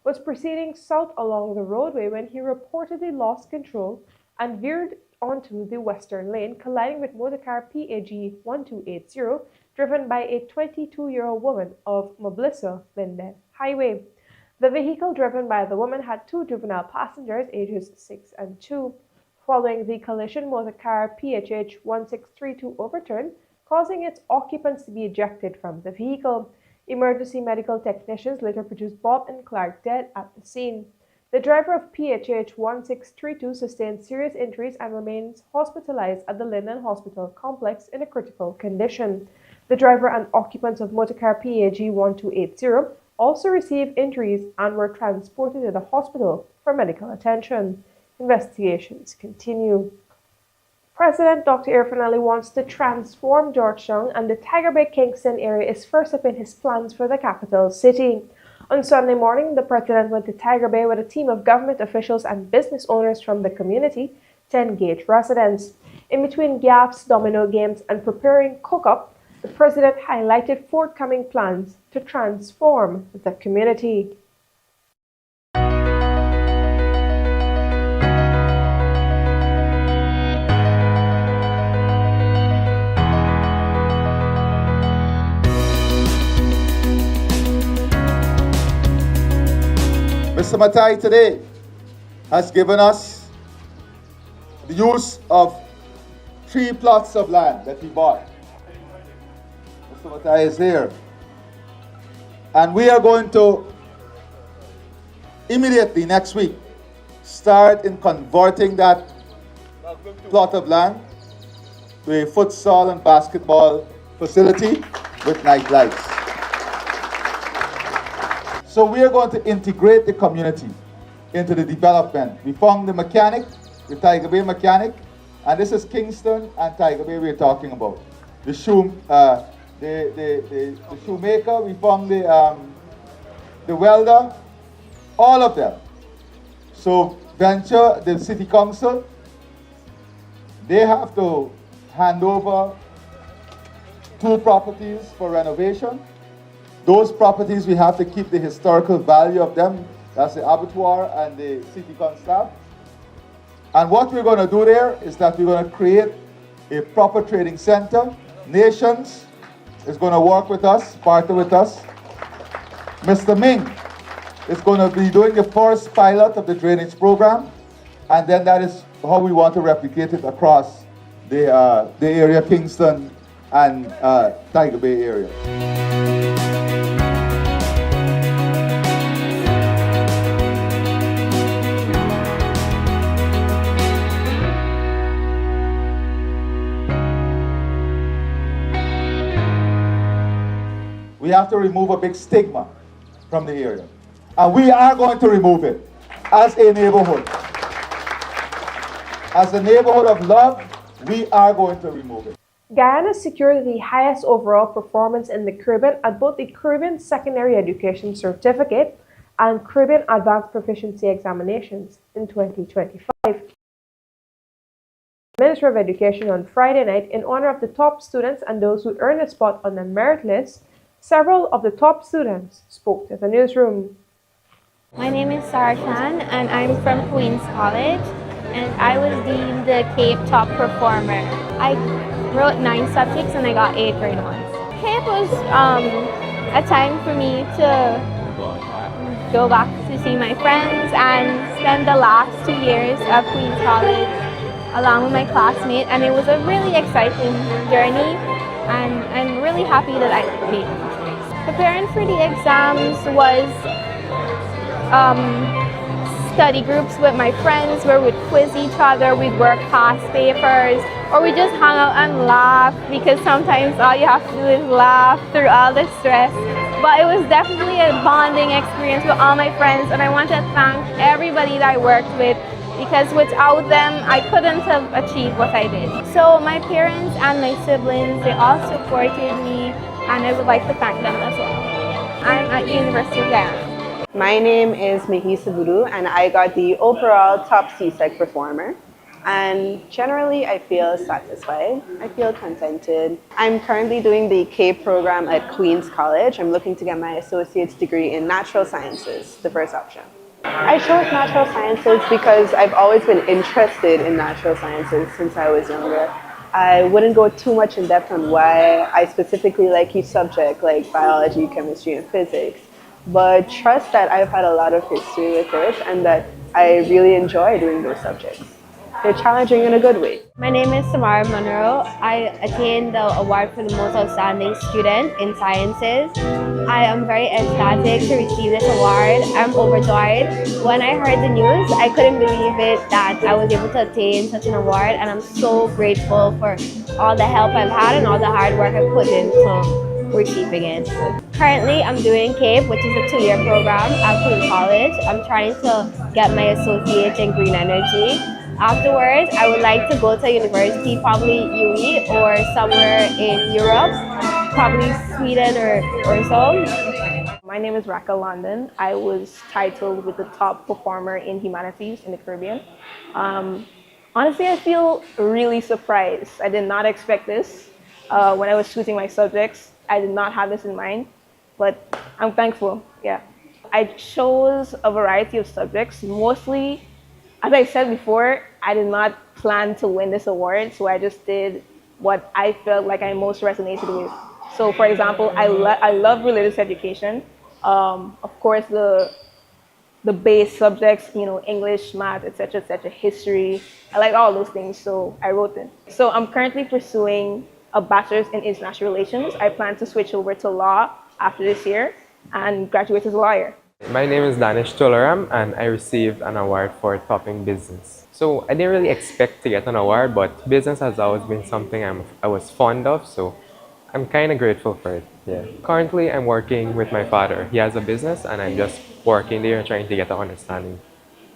was proceeding south along the roadway when he reportedly lost control and veered onto the western lane, colliding with motorcar PAG 1280 driven by a 22-year-old woman of Moblissa Linden Highway. The vehicle driven by the woman had two juvenile passengers ages 6 and 2. Following the collision, motorcar PHH 1632 overturned, causing its occupants to be ejected from the vehicle. Emergency medical technicians later produced Bob and Clark dead at the scene. The driver of PHH 1632 sustained serious injuries and remains hospitalized at the Linden Hospital complex in a critical condition. The driver and occupants of motorcar PAG 1280 also received injuries and were transported to the hospital for medical attention. Investigations continue. President Dr. Irfaan Ali wants to transform Georgetown, and the Tiger Bay Kingston area is first up in his plans for the capital city. On Sunday morning, the president went to Tiger Bay with a team of government officials and business owners from the community to engage residents. In between gaffes, domino games, and preparing cook-up, the president highlighted forthcoming plans to transform the community. Mr. Matai today has given us the use of 3 plots of land that he bought. Mr. Matai is here. And we are going to immediately next week start in converting that plot of land to a futsal and basketball facility with night lights. So we are going to integrate the community into the development. We found the mechanic, the Tiger Bay mechanic, and this is Kingston and Tiger Bay we're talking about. The shoemaker, we found the welder, all of them. So Venture, the city council, they have to hand over 2 properties for renovation. Those properties, we have to keep the historical value of them. That's the abattoir and the city constab. And what we're going to do there is that we're going to create a proper trading center. Nations is going to work with us, partner with us. Mr. Ming is going to be doing the first pilot of the drainage program. And then that is how we want to replicate it across the area, Kingston and Tiger Bay area. We have to remove a big stigma from the area. And we are going to remove it as a neighborhood. As a neighborhood of love, we are going to remove it. Guyana secured the highest overall performance in the Caribbean at both the Caribbean Secondary Education Certificate and Caribbean Advanced Proficiency Examinations in 2025. The Minister of Education on Friday night, in honor of the top students and those who earned a spot on the merit list, several of the top students spoke to the newsroom. My name is Sarah Chan and I'm from Queen's College, and I was deemed the CAPE top performer. I wrote 9 subjects and I got 8 grade 1s. CAPE was a time for me to go back to see my friends and spend the last 2 years of Queen's College along with my classmates, and it was a really exciting journey, and I'm really happy that I made it. Preparing for the exams was study groups with my friends where we'd quiz each other, we'd work past papers, or we just hang out and laugh, because sometimes all you have to do is laugh through all the stress. But it was definitely a bonding experience with all my friends, and I want to thank everybody that I worked with, because without them, I couldn't have achieved what I did. So my parents and my siblings, they all supported me, and I would like to thank them as well. I'm at University of Guyana. My name is Mihi Sabudu, and I got the overall top CSEC performer. and generally I feel satisfied. I feel contented. I'm currently doing the CAPE program at Queen's College. I'm looking to get my associate's degree in natural sciences, the first option. I chose natural sciences because I've always been interested in natural sciences since I was younger. I wouldn't go too much in depth on why I specifically like each subject, like biology, chemistry, and physics, but trust that I've had a lot of history with it and that I really enjoy doing those subjects. They're challenging in a good way. My name is Samara Monroe. I attained the award for the most outstanding student in sciences. I am very ecstatic to receive this award. I'm overjoyed. When I heard the news, I couldn't believe it that I was able to attain such an award, and I'm so grateful for all the help I've had and all the hard work I've put into receiving it. Currently, I'm doing CAPE, which is a 2-year program at Queen's College. I'm trying to get my associate in green energy. Afterwards, I would like to go to university, probably UE or somewhere in Europe, probably Sweden or so. My name is Raka London. I was titled with the top performer in humanities in the Caribbean. Honestly, I feel really surprised. I did not expect this. When I was choosing my subjects, I did not have this in mind, but I'm thankful, yeah. I chose a variety of subjects, mostly, as I said before, I did not plan to win this award, so I just did what I felt like I most resonated with. So, for example, I love religious education. Of course, the base subjects, English, math, etc., history. I like all those things, so I wrote them. So I'm currently pursuing a bachelor's in international relations. I plan to switch over to law after this year and graduate as a lawyer. My name is Danish Tolaram and I received an award for topping business. So I didn't really expect to get an award, but business has always been something I was fond of, so I'm kind of grateful for it. Yeah. Currently, I'm working with my father. He has a business and I'm just working there and trying to get an understanding.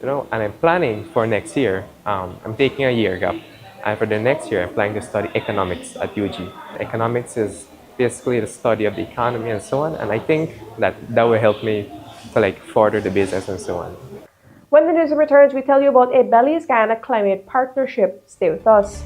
And I'm planning for next year. I'm taking a year gap. And for the next year, I'm planning to study economics at UG. Economics is basically the study of the economy and so on. And I think that will help me to further the business and so on. When the news returns, we tell you about a Belize Guyana climate partnership. Stay with us.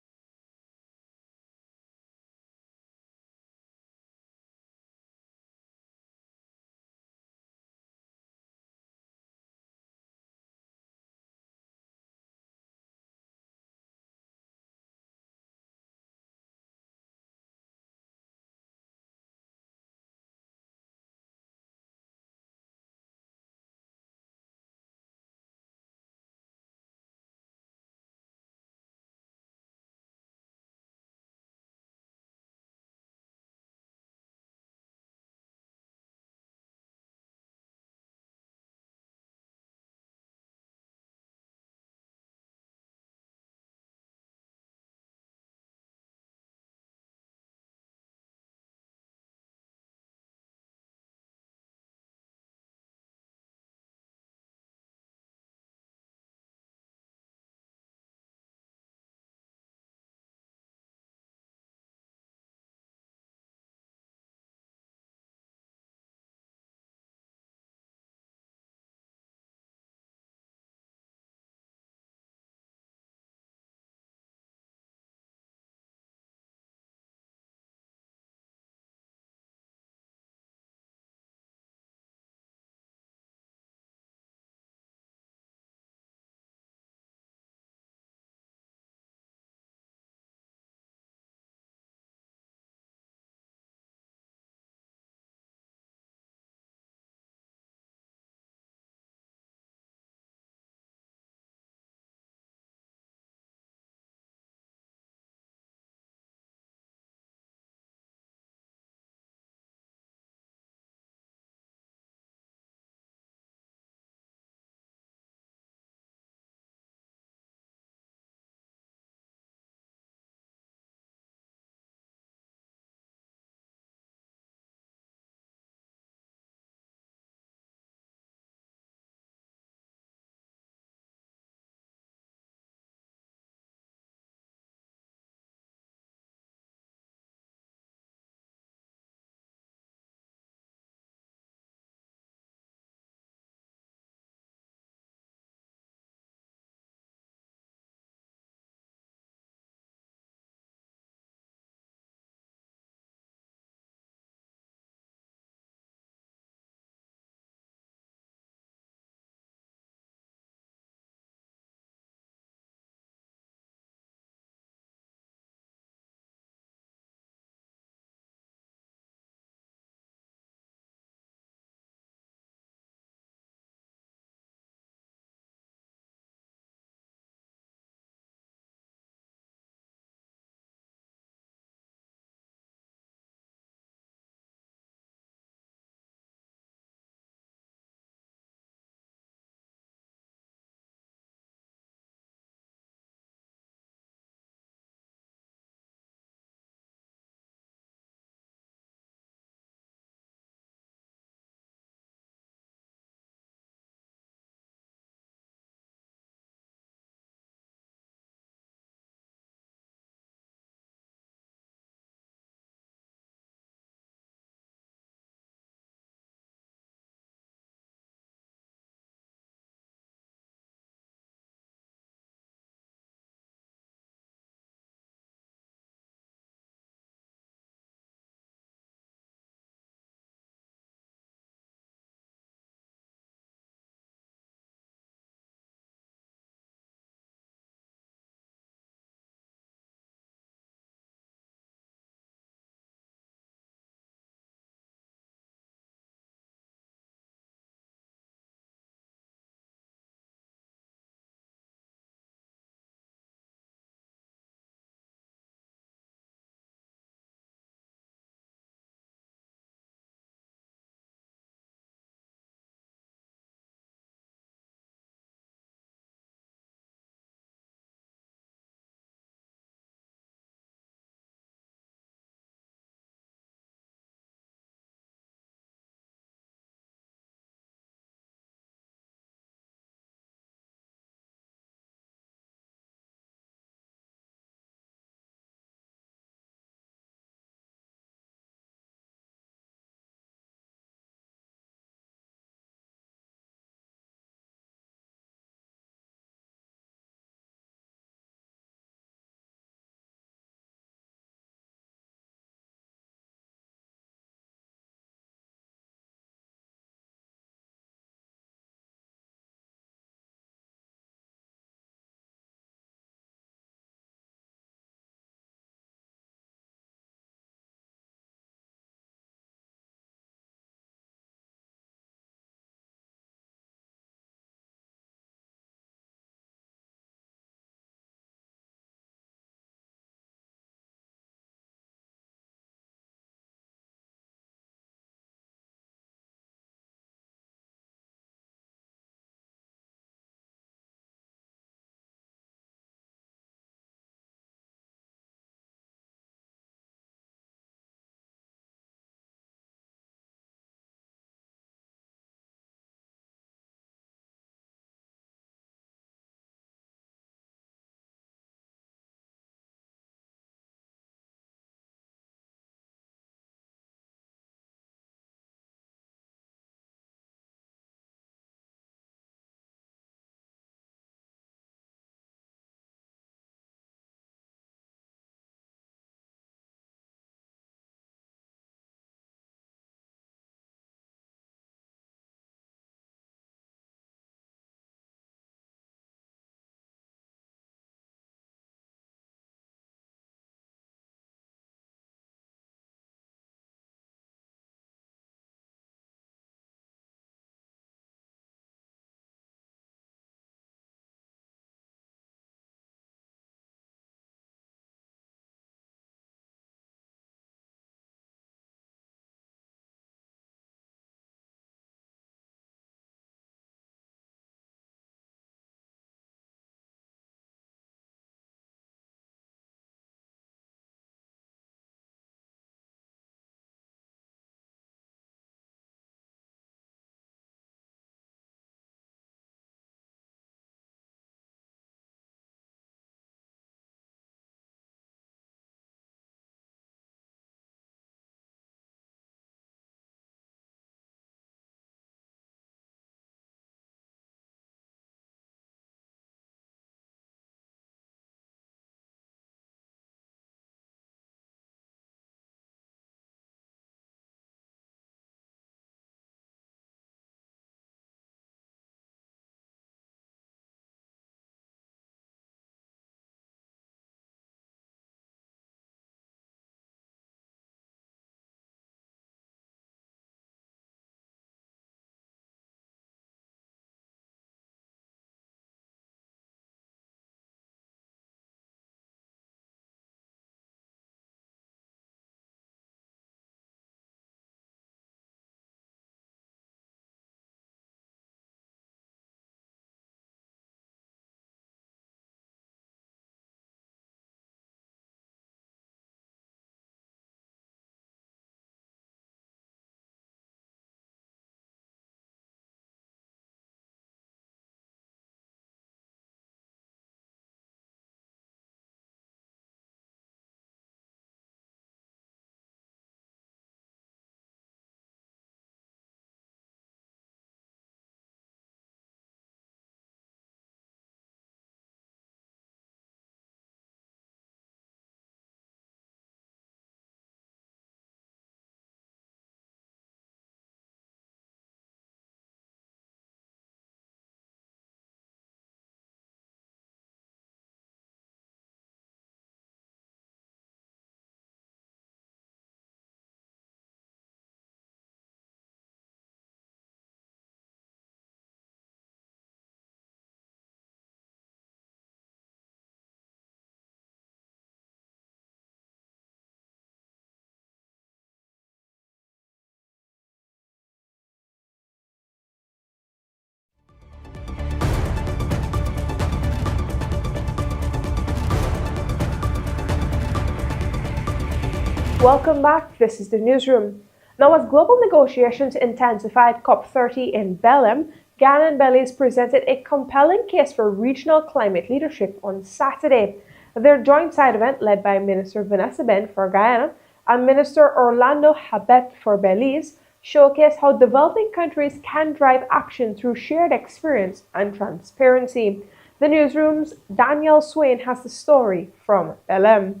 Welcome back. This is the newsroom. Now, as global negotiations intensify at COP30 in Belém, Ghana and Belize presented a compelling case for regional climate leadership on Saturday. Their joint side event, led by Minister Vanessa Ben for Guyana and Minister Orlando Habet for Belize, showcased how developing countries can drive action through shared experience and transparency. The newsroom's Danielle Swain has the story from Belém.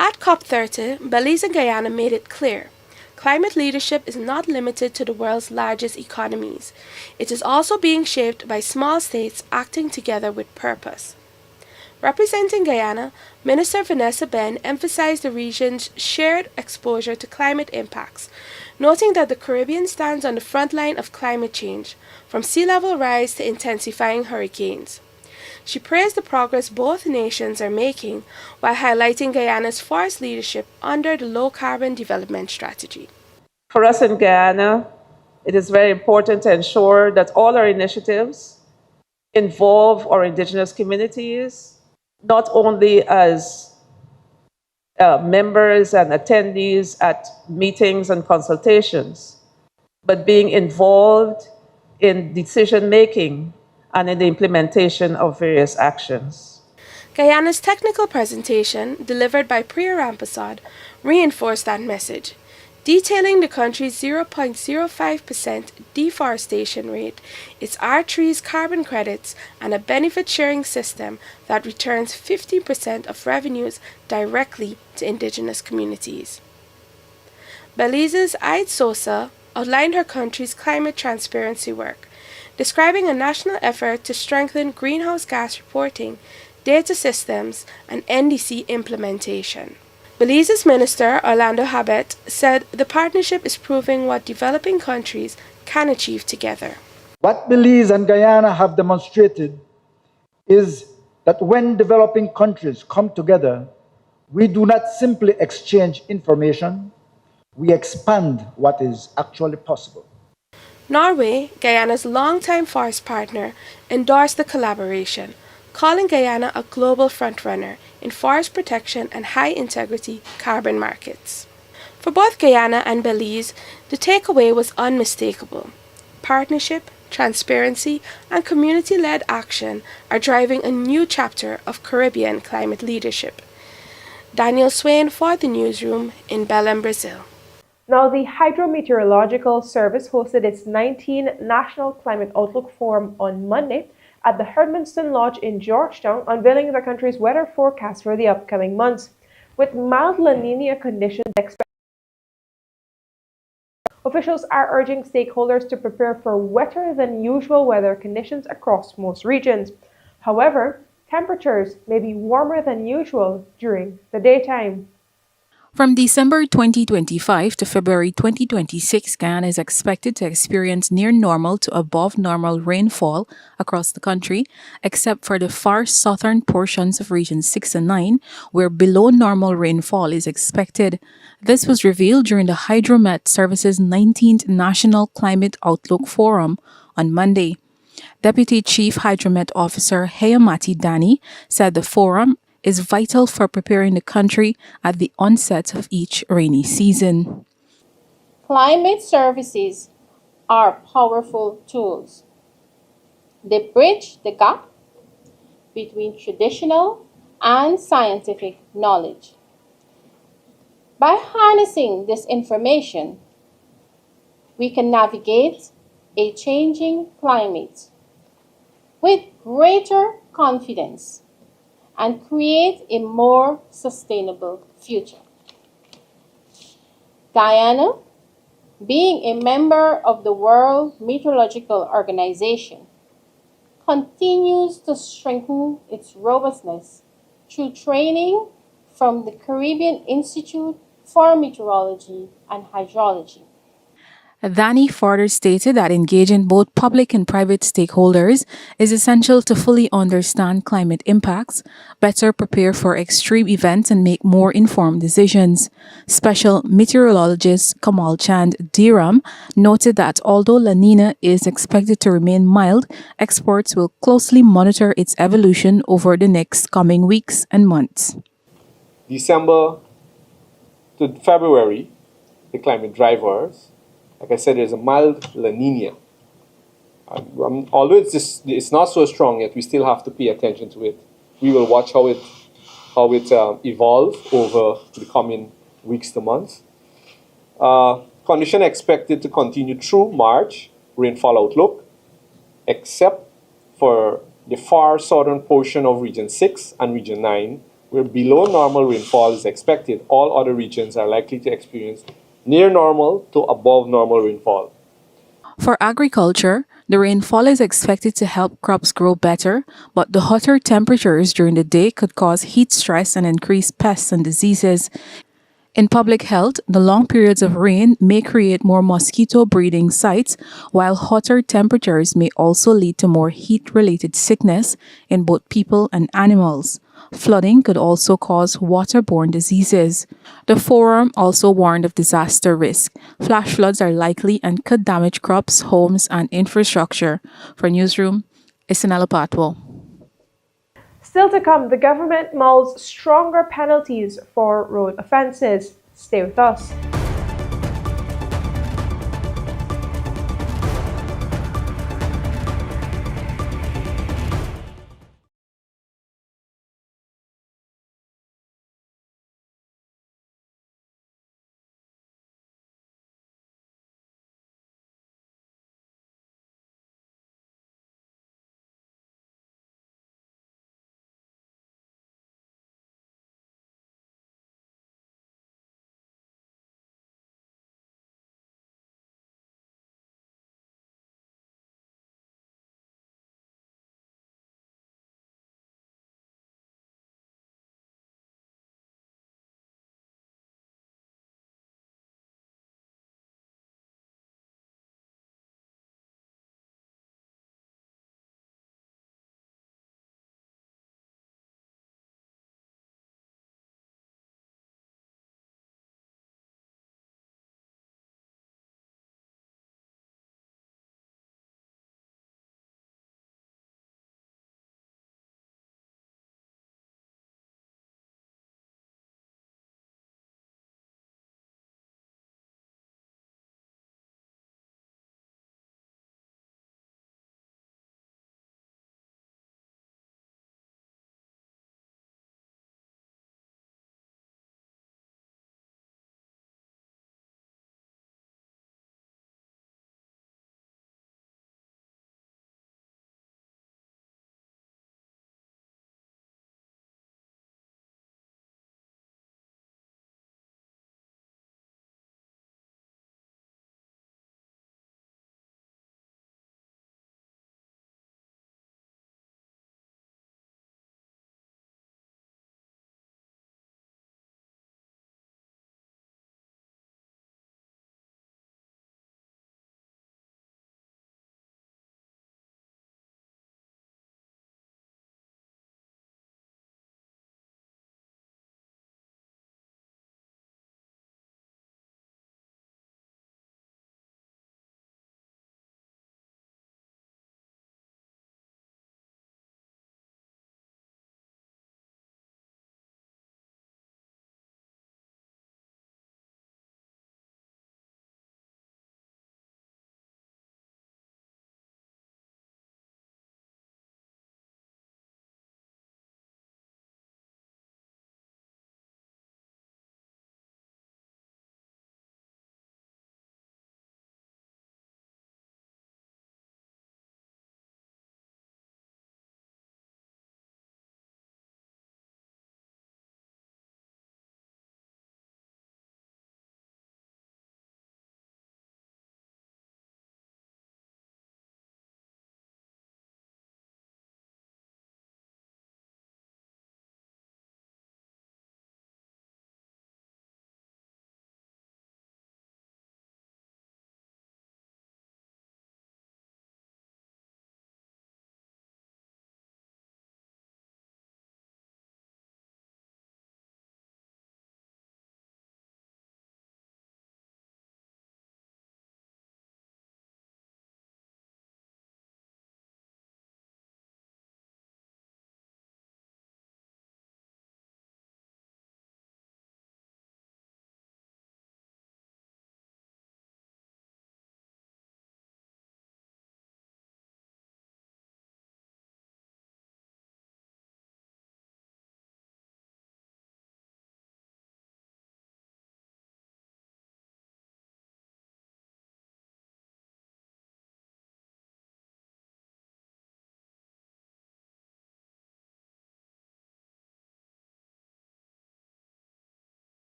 At COP30, Belize and Guyana made it clear climate leadership is not limited to the world's largest economies. It is also being shaped by small states acting together with purpose. Representing Guyana, Minister Vanessa Ben emphasized the region's shared exposure to climate impacts, noting that the Caribbean stands on the front line of climate change, from sea level rise to intensifying hurricanes. She praised the progress both nations are making while highlighting Guyana's forest leadership under the low-carbon development strategy. For us in Guyana, it is very important to ensure that all our initiatives involve our indigenous communities, not only as members and attendees at meetings and consultations, but being involved in decision-making and in the implementation of various actions. Guyana's technical presentation, delivered by Priya Rampersad, reinforced that message, detailing the country's 0.05% deforestation rate, its R3's carbon credits, and a benefit-sharing system that returns 50% of revenues directly to indigenous communities. Belize's Ide Sosa outlined her country's climate transparency work, describing a national effort to strengthen greenhouse gas reporting, data systems, and NDC implementation. Belize's Minister Orlando Habet said the partnership is proving what developing countries can achieve together. What Belize and Guyana have demonstrated is that when developing countries come together, we do not simply exchange information, we expand what is actually possible. Norway, Guyana's longtime forest partner, endorsed the collaboration, calling Guyana a global frontrunner in forest protection and high-integrity carbon markets. For both Guyana and Belize, the takeaway was unmistakable. Partnership, transparency, and community-led action are driving a new chapter of Caribbean climate leadership. Daniel Swain for the newsroom in Belém, Brazil. Now, the Hydrometeorological Service hosted its 19th National Climate Outlook Forum on Monday at the Hermanston Lodge in Georgetown, unveiling the country's weather forecast for the upcoming months. With mild La Niña conditions expected, officials are urging stakeholders to prepare for wetter than usual weather conditions across most regions. However, temperatures may be warmer than usual during the daytime. From December 2025 to February 2026, Guyana is expected to experience near normal to above normal rainfall across the country, except for the far southern portions of Regions 6 and 9, where below normal rainfall is expected. This was revealed during the Hydromet Service's 19th National Climate Outlook Forum on Monday. Deputy Chief Hydromet Officer Hayamati Dani said the forum is vital for preparing the country at the onset of each rainy season. Climate services are powerful tools. They bridge the gap between traditional and scientific knowledge. By harnessing this information, we can navigate a changing climate with greater confidence and create a more sustainable future. Guyana, being a member of the World Meteorological Organization, continues to strengthen its robustness through training from the Caribbean Institute for Meteorology and Hydrology. Dani further stated that engaging both public and private stakeholders is essential to fully understand climate impacts, better prepare for extreme events, and make more informed decisions. Special meteorologist Kamal Chand Dhiram noted that although La Nina is expected to remain mild, experts will closely monitor its evolution over the next coming weeks and months. December to February, the climate drivers, like I said, there's a mild La Nina. Although it's not so strong yet, we still have to pay attention to it. We will watch how it evolves over the coming weeks to months. Condition expected to continue through March, rainfall outlook, except for the far southern portion of Region 6 and Region 9, where below normal rainfall is expected. All other regions are likely to experience near normal to above normal rainfall. For agriculture, the rainfall is expected to help crops grow better, but the hotter temperatures during the day could cause heat stress and increase pests and diseases. In public health, the long periods of rain may create more mosquito breeding sites, while hotter temperatures may also lead to more heat-related sickness in both people and animals. Flooding could also cause waterborne diseases. The forum also warned of disaster risk. Flash floods are likely and could damage crops, homes, and infrastructure. For Newsroom, Isanella Patwell. Still to come, the government mulls stronger penalties for road offences. Stay with us.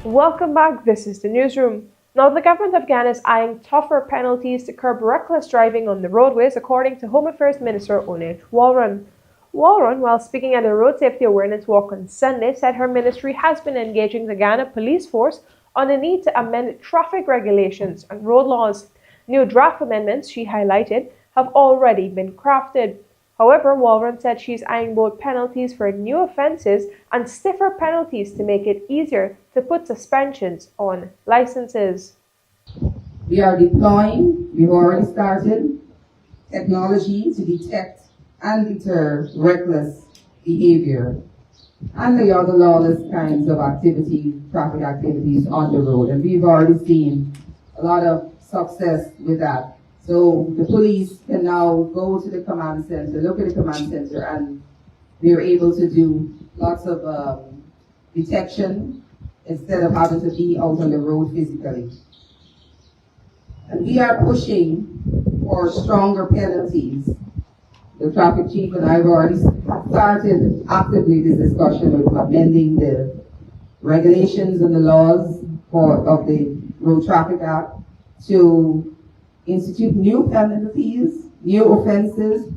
Welcome back, this is the newsroom. Now, the government of Ghana is eyeing tougher penalties to curb reckless driving on the roadways, according to Home Affairs Minister Onet Walron. Walron, while speaking at a road safety awareness walk on Sunday, said her ministry has been engaging the Ghana police force on the need to amend traffic regulations and road laws. New draft amendments, she highlighted, have already been crafted. However, Walron said she's eyeing both penalties for new offences and stiffer penalties to make it easier to put suspensions on licenses. We are deploying, we've already started, technology to detect and deter reckless behavior and the other lawless kinds of traffic activities on the road. And we've already seen a lot of success with that. So the police can now go to the command center, look at the command center, and we're able to do lots of detection instead of having to be out on the road physically. And we are pushing for stronger penalties. The traffic chief and I have already started actively this discussion with amending the regulations and the laws of the Road Traffic Act to institute new penalties, new offenses,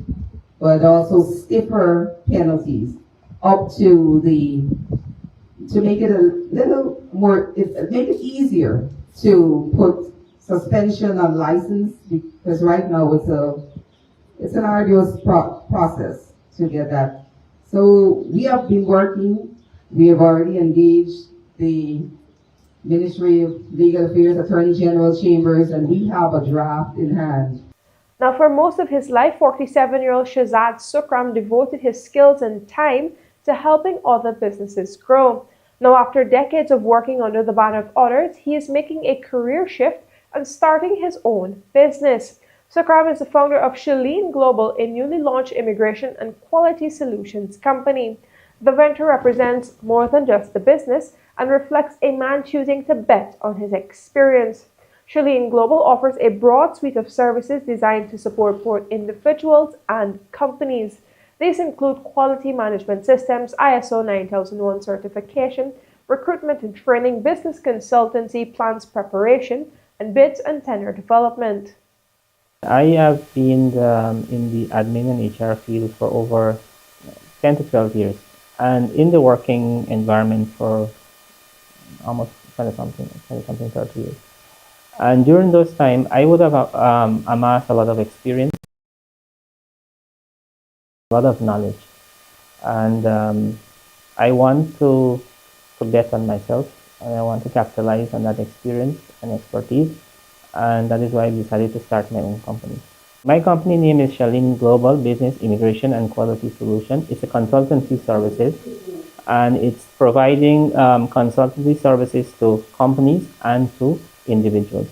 but also stiffer penalties up to make it a little more, make it easier to put suspension on license, because right now it's an arduous process to get that. So we have been working, we have already engaged the Ministry of Legal Affairs, Attorney General Chambers, and we have a draft in hand. Now, for most of his life, 47-year-old Shazad Sukram devoted his skills and time to helping other businesses grow. Now, after decades of working under the banner of others, he is making a career shift and starting his own business. Sukram is the founder of Shalene Global, a newly launched immigration and quality solutions company. The venture represents more than just the business and reflects a man choosing to bet on his experience. Shalene Global offers a broad suite of services designed to support both individuals and companies. These include quality management systems, ISO 9001 certification, recruitment and training, business consultancy, plans preparation, and bids and tender development. I have been in the admin and HR field for over 10 to 12 years, and in the working environment for almost 20-something, 30 years. And during those time, I would have amassed a lot of experience, a lot of knowledge, and I want to bet on myself, and I want to capitalize on that experience and expertise, and that is why I decided to start my own company. My company name is Shalene Global Business Immigration and Quality Solution. It's a consultancy services, and it's providing consultancy services to companies and to individuals.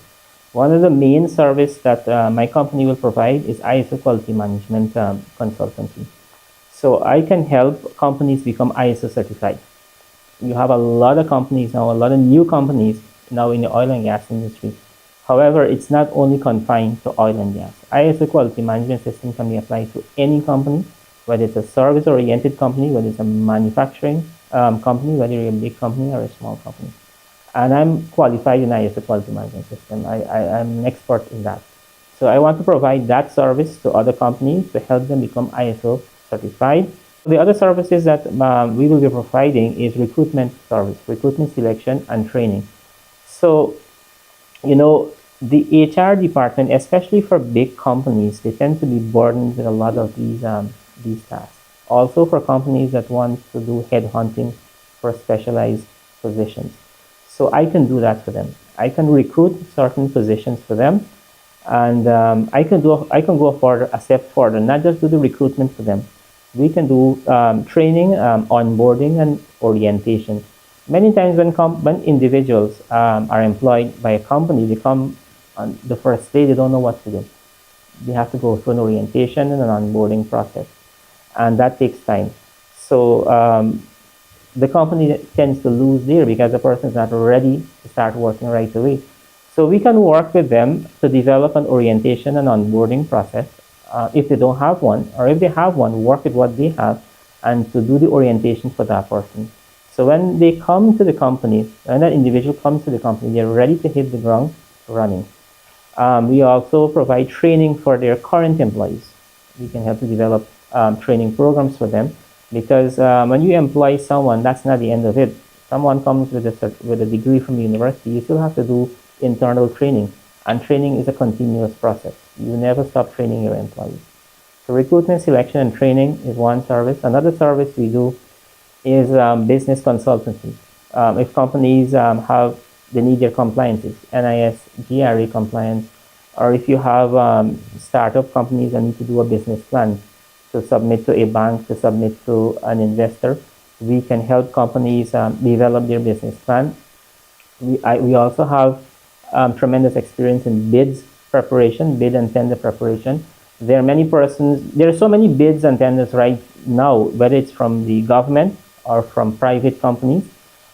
One of the main service that my company will provide is ISO quality management consultancy. So I can help companies become ISO certified. You have a lot of companies now, a lot of new companies now in the oil and gas industry. However, it's not only confined to oil and gas. ISO quality management system can be applied to any company, whether it's a service-oriented company, whether it's a manufacturing company, whether you're a big company or a small company. And I'm qualified in ISO quality management system. I'm an expert in that. So I want to provide that service to other companies to help them become ISO certified. The other services that we will be providing is recruitment service, recruitment selection and training. So, you know, the HR department, especially for big companies, they tend to be burdened with a lot of these tasks. Also for companies that want to do headhunting for specialized positions. So I can do that for them. I can recruit certain positions for them, and I can go further, a step further, not just do the recruitment for them. We can do training, onboarding, and orientation. Many times when individuals are employed by a company, they come on the first day, they don't know what to do. They have to go through an orientation and an onboarding process, and that takes time. So the company tends to lose there because the person is not ready to start working right away. So we can work with them to develop an orientation and onboarding process if they don't have one, or if they have one, work with what they have and to do the orientation for that person. So when they come to the company, when that individual comes to the company, they're ready to hit the ground running. We also provide training for their current employees. We can help to develop training programs for them, because when you employ someone, that's not the end of it. Someone comes with a degree from the university, you still have to do internal training, and training is a continuous process. You never stop training your employees. So recruitment, selection, and training is one service. Another service we do is business consultancy. If companies they need their compliances, NIS, GRA compliance, or if you have startup companies that need to do a business plan to submit to a bank, to submit to an investor, we can help companies develop their business plan. We also have tremendous experience in bids preparation, bid and tender preparation. There are so many bids and tenders right now, whether it's from the government or from private companies,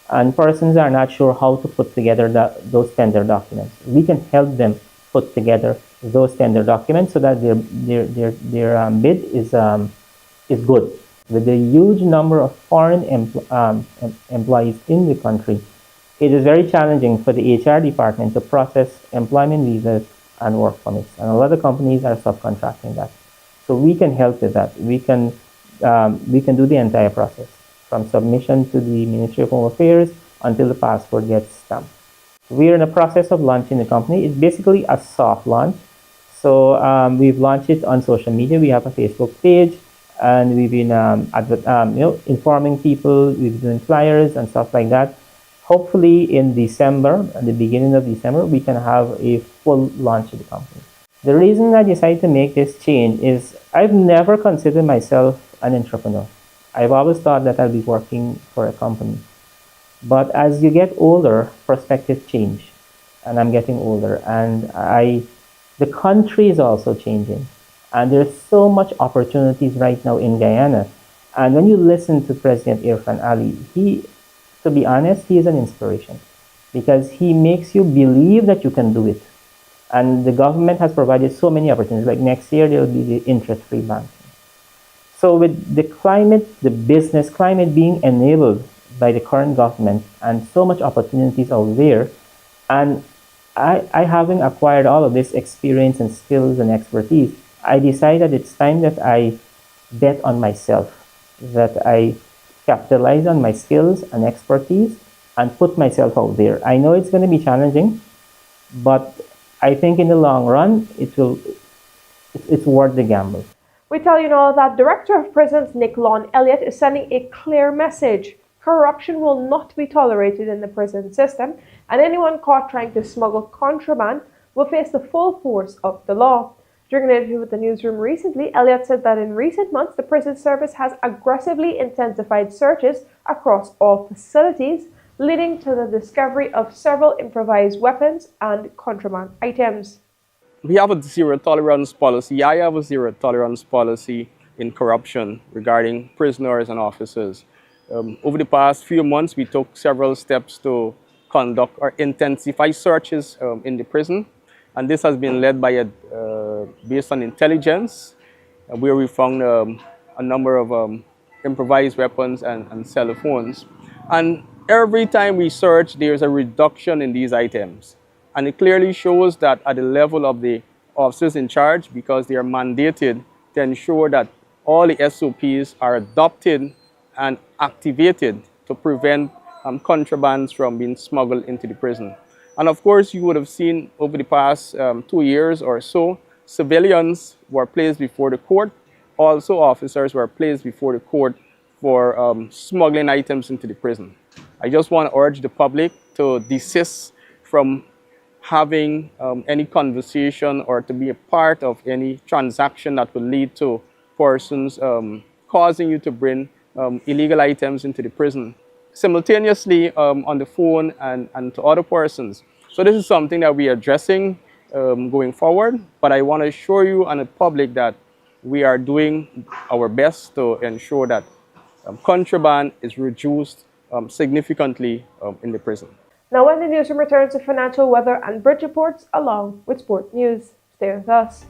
and persons are not sure how to put together those tender documents. We can help them put together those tender documents so that their bid is good. With the huge number of foreign employees in the country, it is very challenging for the HR department to process employment visas and work permits, and a lot of companies are subcontracting that. So we can help with that. We can do the entire process, from submission to the Ministry of Home Affairs until the passport gets stamped. We're in the process of launching the company. It's basically a soft launch. So we've launched it on social media. We have a Facebook page, and we've been informing people. We've been doing flyers and stuff like that. Hopefully in December, at the beginning of December, we can have a full launch of the company. The reason I decided to make this change is I've never considered myself an entrepreneur. I've always thought that I'll be working for a company. But as you get older, perspectives change. And I'm getting older. And the country is also changing. And there's so much opportunities right now in Guyana. And when you listen to President Irfan Ali, to be honest, he is an inspiration, because he makes you believe that you can do it. And the government has provided so many opportunities. Like next year, there will be the interest-free banking. So with the climate, the business climate being enabled by the current government, and so much opportunities out there, and I having acquired all of this experience and skills and expertise, I decided it's time that I bet on myself, that I capitalize on my skills and expertise and put myself out there. I know it's going to be challenging, but I think in the long run, it's worth the gamble. We tell you now that Director of Prisons Nick Lon Elliott is sending a clear message. Corruption will not be tolerated in the prison system, and anyone caught trying to smuggle contraband will face the full force of the law. During an interview with the newsroom recently, Elliott said that in recent months, the prison service has aggressively intensified searches across all facilities, leading to the discovery of several improvised weapons and contraband items. We have a zero tolerance policy. I have a zero tolerance policy in corruption regarding prisoners and officers. Over the past few months, we took several steps to conduct or intensify searches in the prison. And this has been led by based on intelligence, where we found a number of improvised weapons and cell phones. And every time we search, there's a reduction in these items. And it clearly shows that at the level of the officers in charge, because they are mandated to ensure that all the SOPs are adopted and activated to prevent contrabands from being smuggled into the prison. And of course, you would have seen over the past 2 years or so, civilians were placed before the court. Also, officers were placed before the court for smuggling items into the prison. I just want to urge the public to desist from having any conversation or to be a part of any transaction that will lead to persons causing you to bring illegal items into the prison simultaneously on the phone and to other persons. So this is something that we are addressing going forward, but I want to assure you and the public that we are doing our best to ensure that contraband is reduced significantly in the prison. Now when the newsroom returns to financial, weather and bridge reports along with sport news. Stay with us.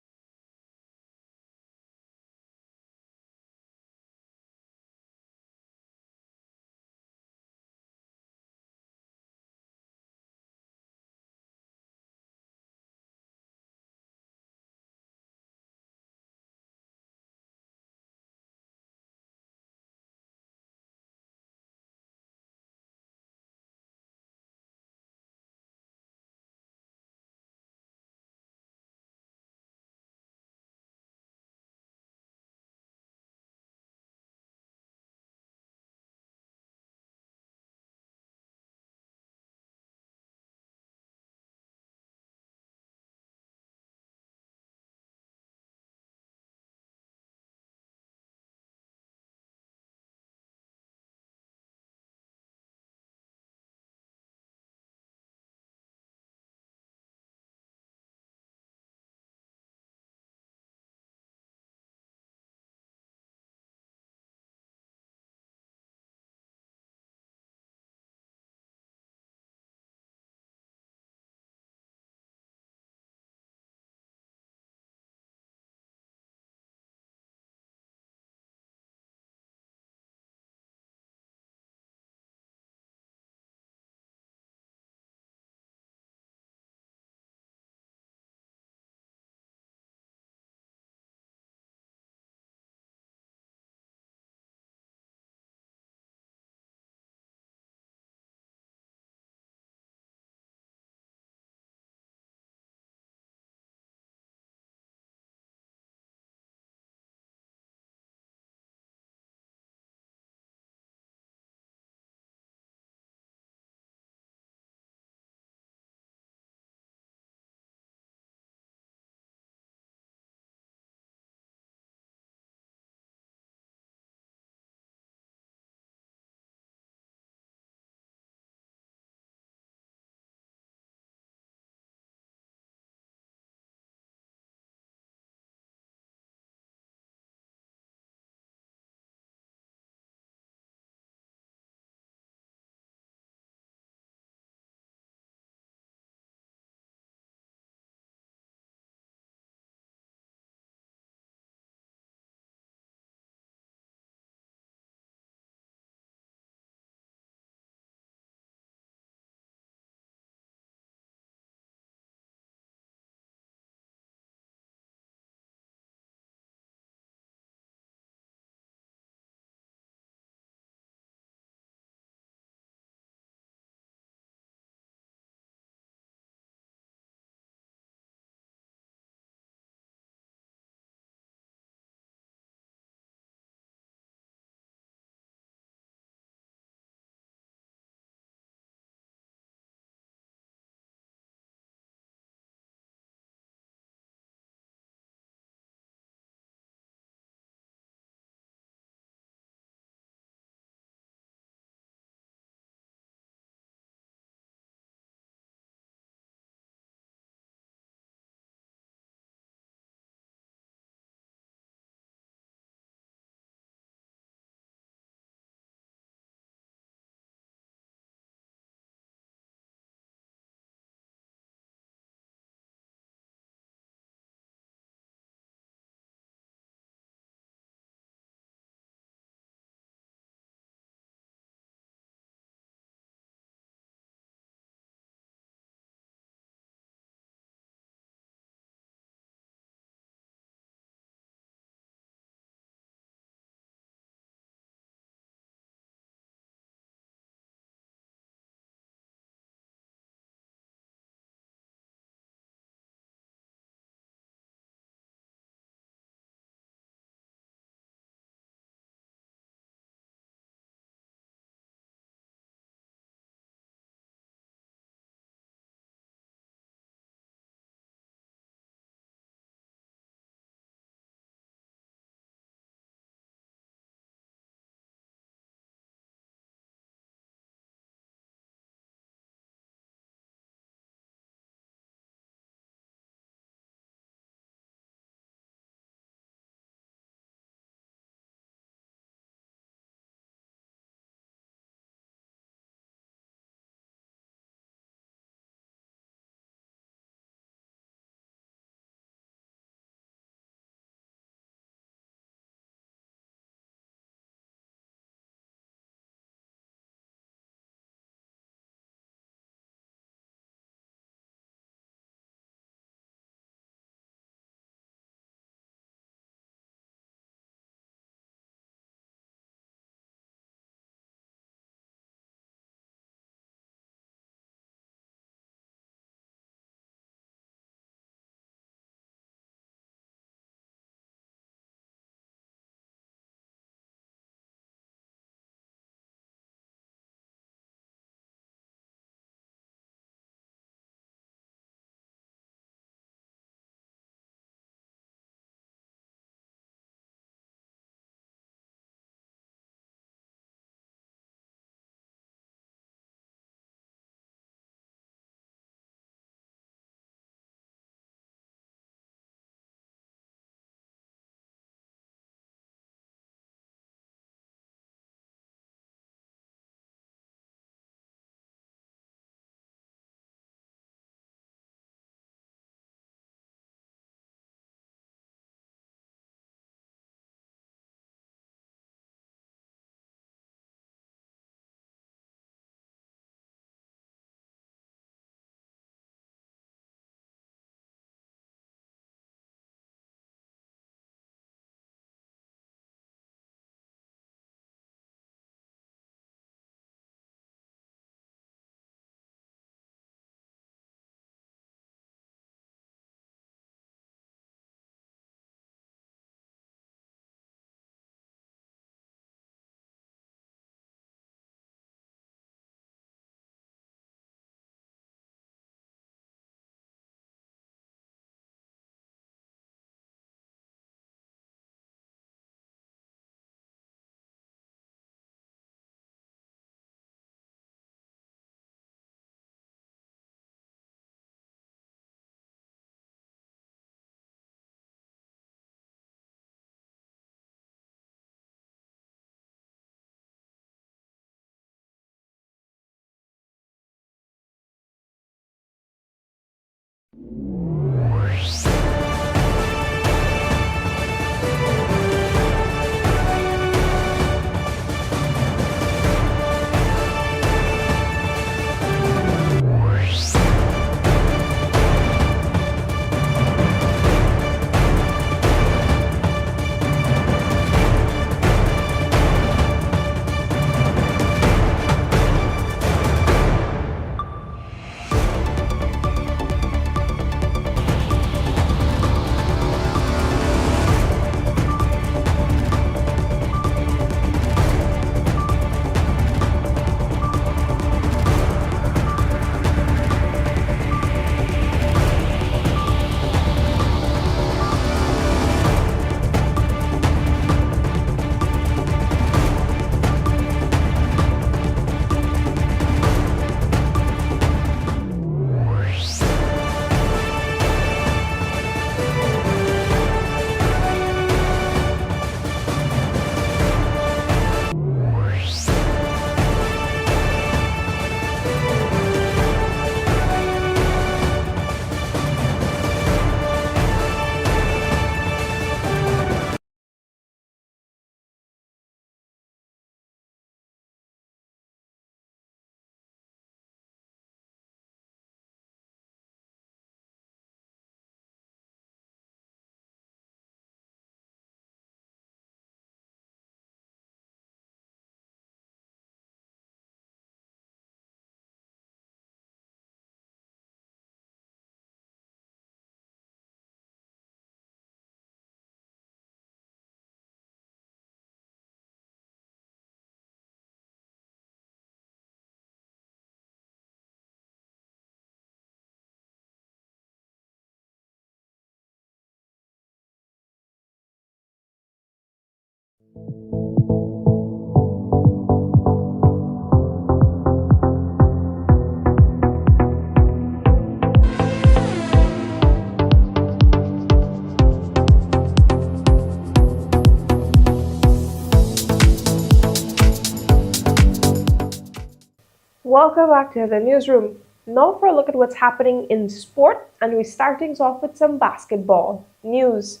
Welcome back to the newsroom. Now for a look at what's happening in sport, and we start things off with some basketball news.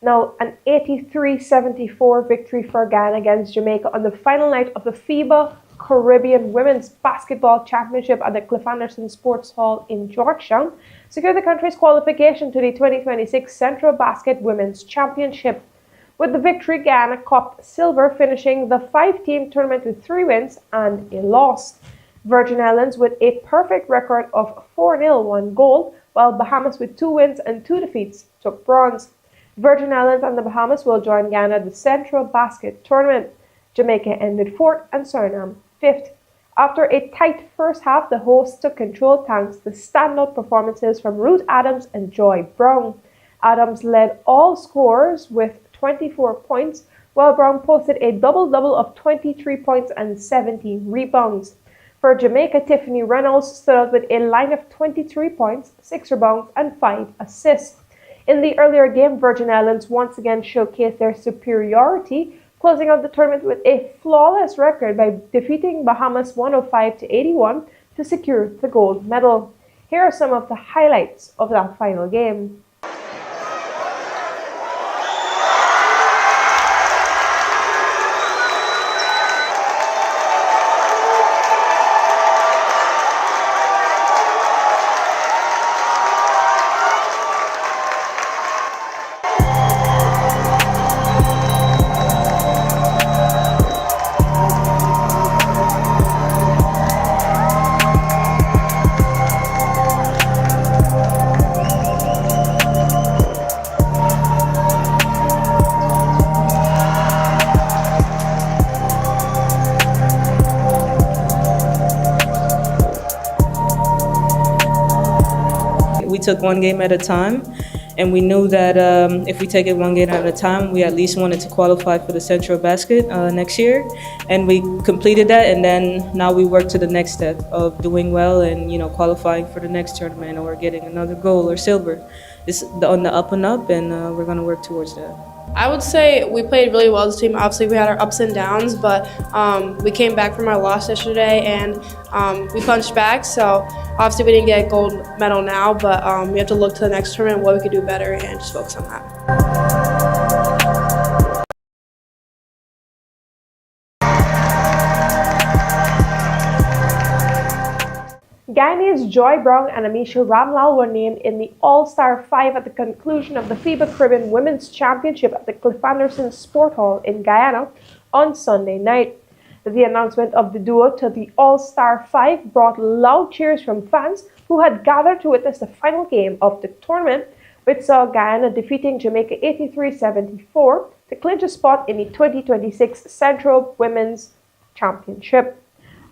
Now, an 83-74 victory for Guyana against Jamaica on the final night of the FIBA Caribbean Women's Basketball Championship at the Cliff Anderson Sports Hall in Georgetown secured the country's qualification to the 2026 CentroBasket Women's Championship. With the victory, Guyana copped silver, finishing the 5-team tournament with 3 wins and a loss. Virgin Islands, with a perfect record of 4-0, won gold, while Bahamas, with 2 wins and 2 defeats, took bronze. Virgin Islands and the Bahamas will join Guyana at the CentroBasket tournament. Jamaica ended 4th and Suriname 5th. After a tight first half, the hosts took control thanks to standout performances from Ruth Adams and Joy Brown. Adams led all scorers with 24 points, while Brown posted a double-double of 23 points and 17 rebounds. For Jamaica, Tiffany Reynolds stood out with a line of 23 points, 6 rebounds, and 5 assists. In the earlier game, Virgin Islands once again showcased their superiority, closing out the tournament with a flawless record by defeating Bahamas 105-81 to secure the gold medal. Here are some of the highlights of that final game. We took one game at a time, and we knew that if we take it one game at a time, we at least wanted to qualify for the CentroBasket next year, and we completed that. And then now we work to the next step of doing well and qualifying for the next tournament or getting another gold or silver. It's on the up and up, and we're going to work towards that. I would say we played really well as a team. Obviously, we had our ups and downs, but we came back from our loss yesterday and we punched back. So obviously, we didn't get a gold medal now, but we have to look to the next tournament, what we could do better, and just focus on that. Guyanese Joy Brown and Amisha Ramlal were named in the All-Star 5 at the conclusion of the FIBA Caribbean Women's Championship at the Cliff Anderson Sport Hall in Guyana on Sunday night. The announcement of the duo to the All-Star 5 brought loud cheers from fans who had gathered to witness the final game of the tournament, which saw Guyana defeating Jamaica 83-74 to clinch a spot in the 2026 Central Women's Championship.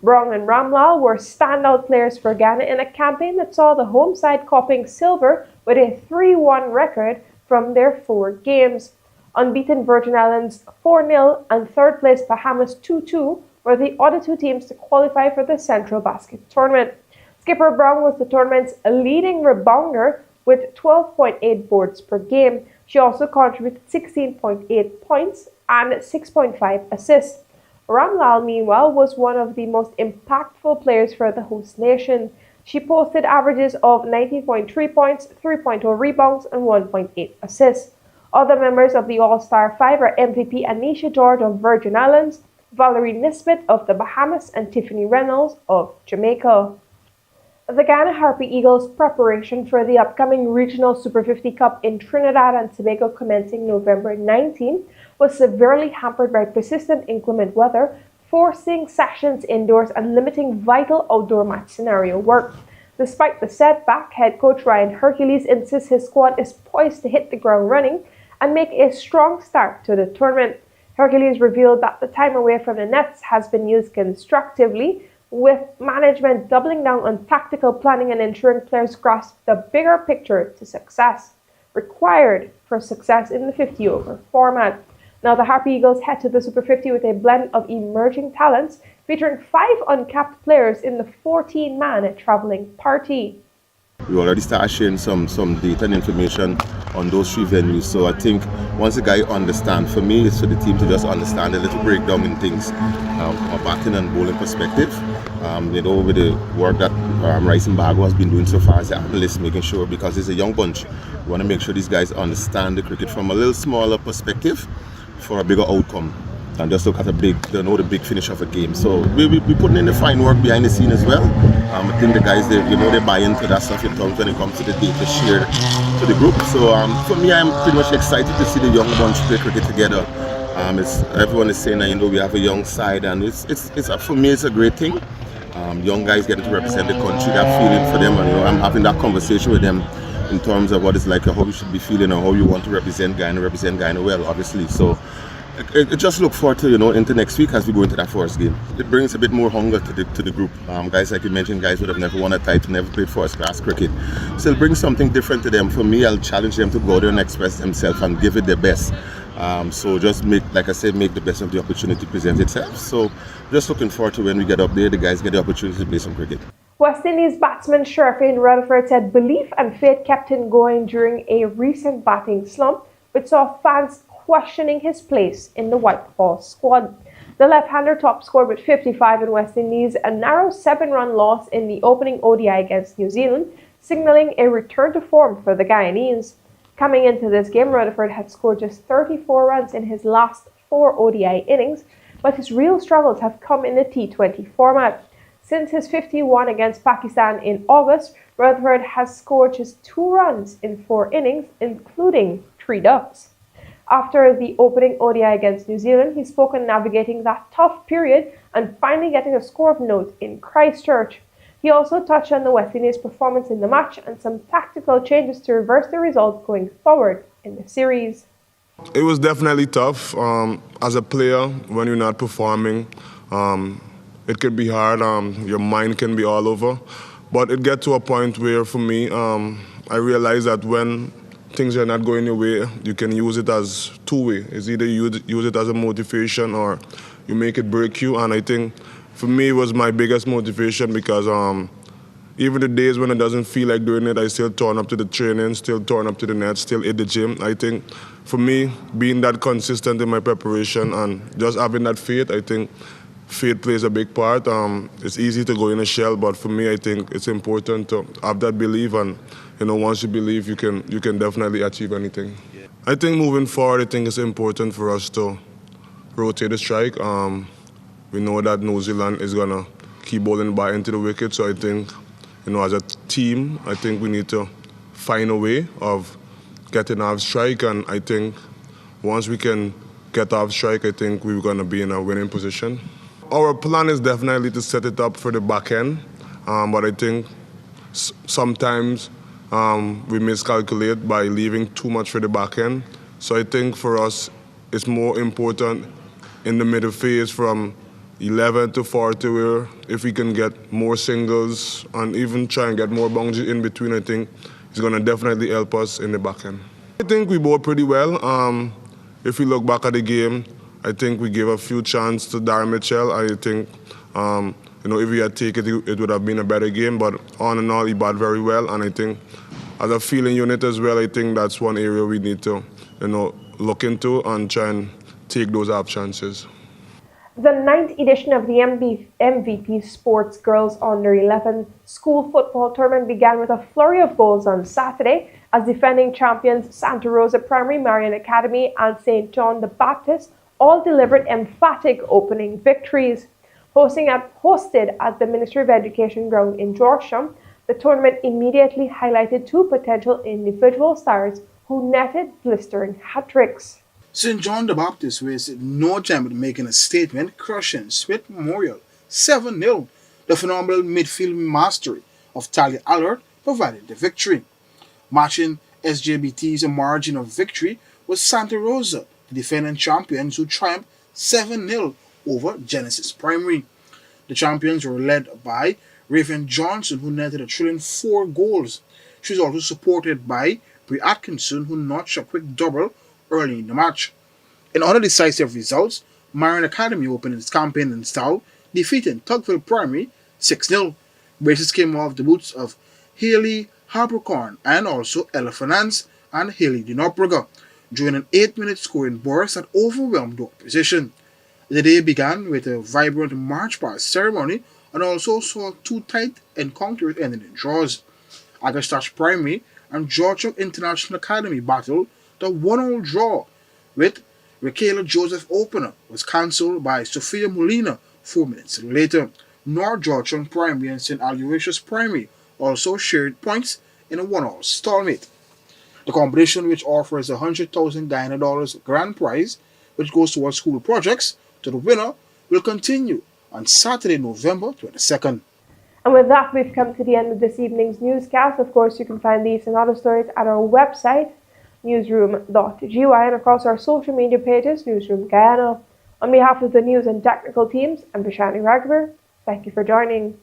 Brown and Ramlal were standout players for Guyana in a campaign that saw the home side copping silver with a 3-1 record from their 4 games. Unbeaten Virgin Islands 4-0 and third place Bahamas 2-2 were the other 2 teams to qualify for the CentroBasket tournament. Skipper Brown was the tournament's leading rebounder with 12.8 boards per game. She also contributed 16.8 points and 6.5 assists. Ramlal, meanwhile, was one of the most impactful players for the host nation. She posted averages of 19.3 points, 3.0 rebounds, and 1.8 assists. Other members of the All-Star 5 are MVP Anisha George of Virgin Islands, Valerie Nisbet of the Bahamas, and Tiffany Reynolds of Jamaica. The Guyana Harpy Eagles' preparation for the upcoming Regional Super 50 Cup in Trinidad and Tobago commencing November 19 was severely hampered by persistent inclement weather, forcing sessions indoors and limiting vital outdoor match scenario work. Despite the setback, head coach Ryan Hercules insists his squad is poised to hit the ground running and make a strong start to the tournament. Hercules revealed that the time away from the nets has been used constructively, with management doubling down on tactical planning and ensuring players grasp the bigger picture to success required for success in the 50-over format. Now, the Harpy Eagles head to the Super 50 with a blend of emerging talents, featuring 5 uncapped players in the 14-man traveling party. We already started sharing some data and information on those 3 venues. So I think once the guy understand, for me, it's for the team to just understand a little breakdown in things from a batting and bowling perspective. With the work that Rice and Bago has been doing so far as the analysts, making sure, because it's a young bunch, we want to make sure these guys understand the cricket from a little smaller perspective for a bigger outcome, and just look at the big finish of a game. So we putting in the fine work behind the scene as well. I think the guys, they buy into that stuff in terms when it comes to the data shared to the group. So for me, I'm pretty much excited to see the young bunch play cricket together. Everyone is saying that we have a young side, and it's for me, it's a great thing. Young guys getting to represent the country, that feeling for them, and I'm having that conversation with them in terms of what it's like, how you should be feeling, or how you want to represent Guyana well, obviously. So I just look forward to into next week as we go into that first game. It brings a bit more hunger to the group. Guys like you mentioned, guys would have never won a title, never played first class cricket. So it'll bring something different to them. For me, I'll challenge them to go there and express themselves and give it their best. So just make the best of the opportunity present itself. So just looking forward to when we get up there, the guys get the opportunity to play some cricket. West Indies batsman Sherfane Rutherford said belief and faith kept him going during a recent batting slump, which saw fans questioning his place in the white ball squad. The left-hander top scored with 55 in West Indies, a narrow 7-run loss in the opening ODI against New Zealand, signalling a return to form for the Guyanese. Coming into this game, Rutherford had scored just 34 runs in his last 4 ODI innings, but his real struggles have come in the T20 format. Since his 51 against Pakistan in August, Rutherford has scored just 2 runs in 4 innings, including 3 ducks. After the opening ODI against New Zealand, he spoke on navigating that tough period and finally getting a score of note in Christchurch. He also touched on the West Indies' performance in the match and some tactical changes to reverse the result going forward in the series. It was definitely tough. As a player, when you're not performing, it could be hard. Your mind can be all over. But it got to a point where, for me, I realized that when things are not going your way, you can use it as two-way. It's either you use it as a motivation or you make it break you. And I think, for me, it was my biggest motivation because even the days when it doesn't feel like doing it, I still turn up to the training, still turn up to the net, still hit the gym. I think, for me, being that consistent in my preparation and just having that faith, I think faith plays a big part. It's easy to go in a shell, but for me, I think it's important to have that belief, and once you believe, you can definitely achieve anything. Yeah. I think moving forward, I think it's important for us to rotate the strike. We know that New Zealand is gonna keep bowling back into the wicket, so I think, as a team, I think we need to find a way of getting off strike, and I think once we can get off strike, I think we're gonna be in a winning position. Our plan is definitely to set it up for the back end, but I think sometimes we miscalculate by leaving too much for the back end. So I think for us, it's more important in the middle phase from 11 to 40, where if we can get more singles and even try and get more boundaries in between, I think it's going to definitely help us in the back end. I think we bowled pretty well. If we look back at the game, I think we gave a few chances to Darren Mitchell. I think, if we had taken it, it would have been a better game. But all in all, he batted very well. And I think as a fielding unit as well, I think that's one area we need to, look into and try and take those off chances. The 9th edition of the MVP Sports Girls Under 11 School Football Tournament began with a flurry of goals on Saturday as defending champions Santa Rosa Primary, Marian Academy and St. John the Baptist all delivered emphatic opening victories. Hosted at the Ministry of Education ground in Georgetown, the tournament immediately highlighted 2 potential individual stars who netted blistering hat-tricks. St. John the Baptist wasted no time in making a statement, crushing Smith Memorial 7-0. The phenomenal midfield mastery of Talia Allard provided the victory. Matching SJBT's margin of victory was Santa Rosa, the defending champions, who triumphed 7-0 over Genesis Primary. The champions were led by Raven Johnson, who netted a thrilling 4 goals. She was also supported by Brie Atkinson, who notched a quick double early in the match. In other decisive results, Marian Academy opened its campaign in style, defeating Tugville Primary 6-0. Braces came off the boots of Haley Harpercorn, and also Elephants and Haley Dinopraga, during an 8-minute scoring burst that overwhelmed the opposition. The day began with a vibrant march past ceremony and also saw two tight encounters ending in draws. Agastache Primary and Georgetown International Academy battled the 1-all draw, with Raquel Joseph opener was cancelled by Sofia Molina 4 minutes later. North Georgetown Primary and St. Aloysius Primary also shared points in a 1-all stalemate. The competition, which offers a 100,000 Guyana dollars grand prize, which goes towards school projects, to the winner, will continue on Saturday, November 22nd. And with that, we've come to the end of this evening's newscast. Of course, you can find these and other stories at our website, newsroom.gy, and across our social media pages, Newsroom Guyana. On behalf of the news and technical teams, I'm Vishani Raghavar. Thank you for joining.